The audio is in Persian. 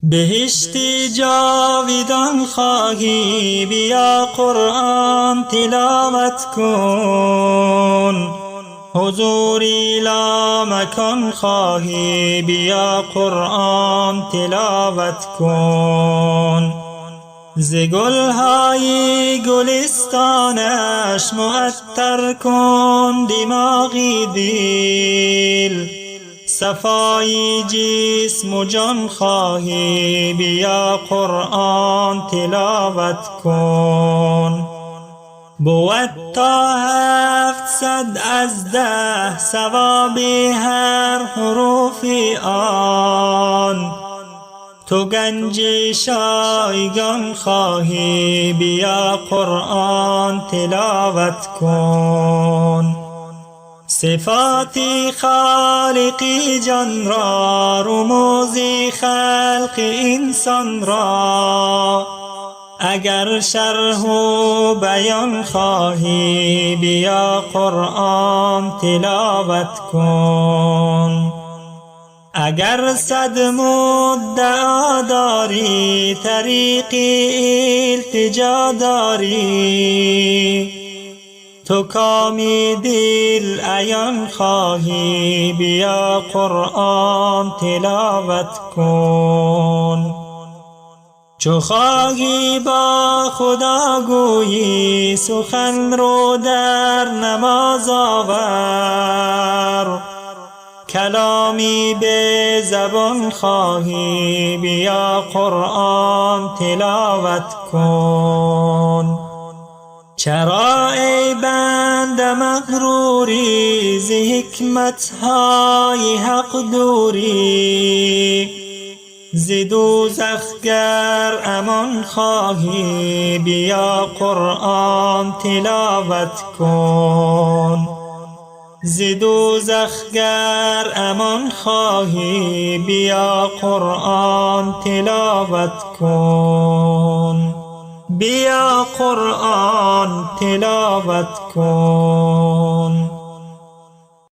بهشتی جاویدان خواهی، بیا قرآن تلاوت کن. حضوری لامکان خواهی، بیا قرآن تلاوت کن. ز گلهای گلستانش معطر کن دماغی دل. صفای جسم و جان خواهی، بیا قرآن تلاوت کن. بود تا 700 از 10 ثواب هر حروف آن. تو گنج شایگان خواهی، بیا قرآن تلاوت کن. صفات خالقی جان را، رموز خلق انسان را، اگر شرح و بیان خواهی، بیا قرآن تلاوت کن. اگر 100 مدعا داری، طریق التجا داری، تو کامی دل عیان خواهی، بیا قرآن تلاوت کن. چو خواهی با خدا گویی، سخن رو در نماز آور. کلامی به زبان خواهی، بیا قرآن تلاوت کن. چرا ای بنده مغروری، ز حکمتهای حق دوری؟ ز دوزخ گر امان خواهی، بیا قرآن تلاوت کن. ز دوزخ گر امان خواهی، بیا قرآن تلاوت کن. بیا قرآن تلاوت کن.